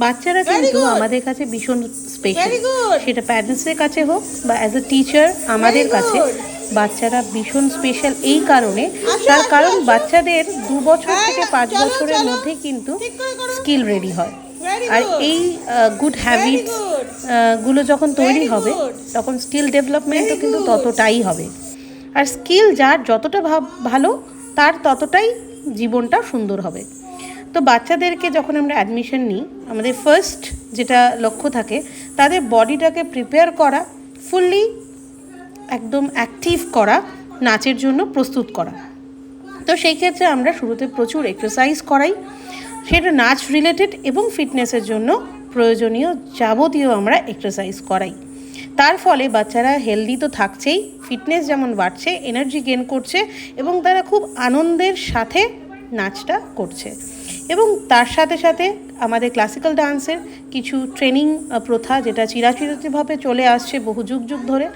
বাচ্চারা কিন্তু আমাদের কাছে ভীষণ স্পেশাল, সেটা প্যারেন্টসের কাছে হোক বা অ্যাজ এ টিচার আমাদের কাছে বাচ্চারা ভীষণ স্পেশাল এই কারণে, তার কারণ বাচ্চাদের 2 বছর থেকে 5 বছরের মধ্যে কিন্তু স্কিল রেডি হয়। আর এই গুড হ্যাবিটস গুলো যখন তৈরি হবে তখন স্কিল ডেভেলপমেন্টও কিন্তু ততটাই হবে। আর স্কিল যার যতটা ভালো তার ততটাই জীবনটা সুন্দর হবে। তো বাচ্চাদেরকে যখন আমরা অ্যাডমিশন নিই, আমাদের ফার্স্ট যেটা লক্ষ্য থাকে তাদের বডিটাকে প্রিপেয়ার করা, ফুললি একদম অ্যাক্টিভ করা, নাচের জন্য প্রস্তুত করা। তো সেই ক্ষেত্রে আমরা শুরুতে প্রচুর এক্সারসাইজ করাই, সেটা নাচ রিলেটেড এবং ফিটনেসের জন্য প্রয়োজনীয় যাবতীয় আমরা এক্সারসাইজ করাই। তার ফলে বাচ্চারা হেলদি তো থাকছেই, ফিটনেস যেমন বাড়ছে, এনার্জি গেন করছে এবং তারা খুব আনন্দের সাথে নাচটা করছে। এবং তার সাথে সাথে আমাদের ক্লাসিক্যাল ডান্সের কিছু ট্রেনিং প্রথা যেটা চিরাচরিতভাবে চলে আসছে বহু যুগ যুগ ধরে,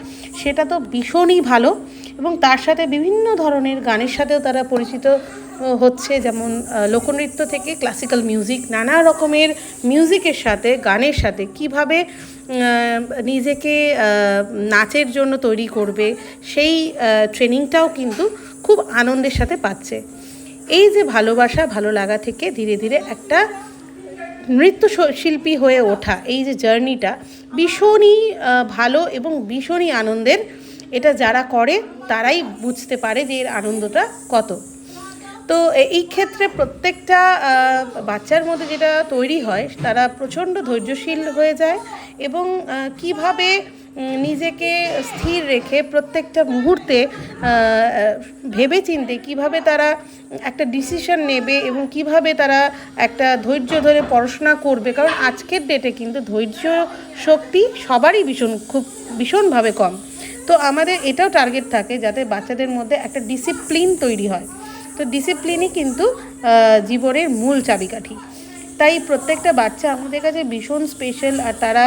সেটা তো ভীষণই ভালো। এবং তার সাথে বিভিন্ন ধরনের গানের সাথেও তারা পরিচিত হচ্ছে, যেমন লোকনৃত্য থেকে ক্লাসিক্যাল মিউজিক, নানা রকমের মিউজিকের সাথে, গানের সাথে কিভাবে নিজেকে নাচের জন্য তৈরি করবে, সেই ট্রেনিংটাও কিন্তু খুব আনন্দের সাথে পাচ্ছে। এই যে ভালোবাসা, ভালো লাগা থেকে ধীরে ধীরে একটা নৃত্যশিল্পী হয়ে ওঠা, এই যে জার্নিটা ভীষণই ভালো এবং ভীষণই আনন্দের। এটা যারা করে তারাই বুঝতে পারে যে এর আনন্দটা কত। তো এই ক্ষেত্রে প্রত্যেকটা বাচ্চার মধ্যে যেটা তৈরি হয়, তারা প্রচণ্ড ধৈর্যশীল হয়ে যায় এবং কিভাবে নিজেকে স্থির রেখে প্রত্যেকটা মুহূর্তে ভেবেচিন্তে কিভাবে তারা একটা ডিসিশন নেবে এবং কিভাবে তারা একটা ধৈর্য ধরে পড়াশোনা করবে। কারণ আজকের ডেটে কিন্তু ধৈর্য শক্তি সবারই ভীষণভাবে কম। তো আমাদের এটাও টার্গেট থাকে যাতে বাচ্চাদের মধ্যে একটা ডিসিপ্লিন তৈরি হয়। তো ডিসিপ্লিনই কিন্তু জীবনের মূল চাবিকাঠি। তাই প্রত্যেকটা বাচ্চা আমাদের কাছে ভীষণ স্পেশাল। আর তারা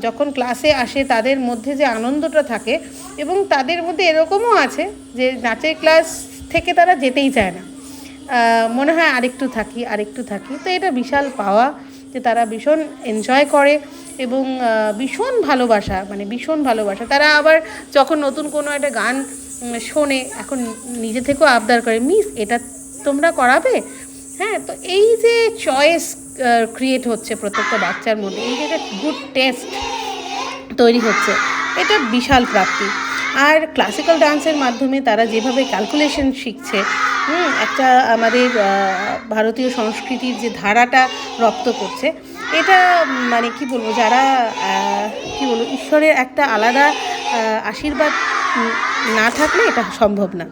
যখন ক্লাসে আসে তাদের মধ্যে যে আনন্দটা থাকে, এবং তাদের মধ্যে এরকমও আছে যে নাচের ক্লাস থেকে তারা যেতেই চায় না, মনে হয় আরেকটু থাকি। তো এটা বিশাল পাওয়া যে তারা ভীষণ এনজয় করে এবং ভীষণ ভালোবাসা। তারা আবার যখন নতুন কোনো একটা গান শোনে, এখন নিজে থেকেও আবদার করে, মিস এটা তোমরা করাবে। হ্যাঁ, তো এই যে চয়েস ক্রিয়েট হচ্ছে প্রত্যেকটা বাচ্চার মধ্যে, এই যে একটা গুড টেস্ট তৈরি হচ্ছে, এটা বিশাল প্রাপ্তি। আর ক্লাসিক্যাল ডান্সের মাধ্যমে তারা যেভাবে ক্যালকুলেশন শিখছে, একটা আমাদের ভারতীয় সংস্কৃতির যে ধারাটা রপ্ত করছে, এটা কি বলবো, যারা ঈশ্বরের একটা আলাদা আশীর্বাদ না থাকলে এটা সম্ভব না।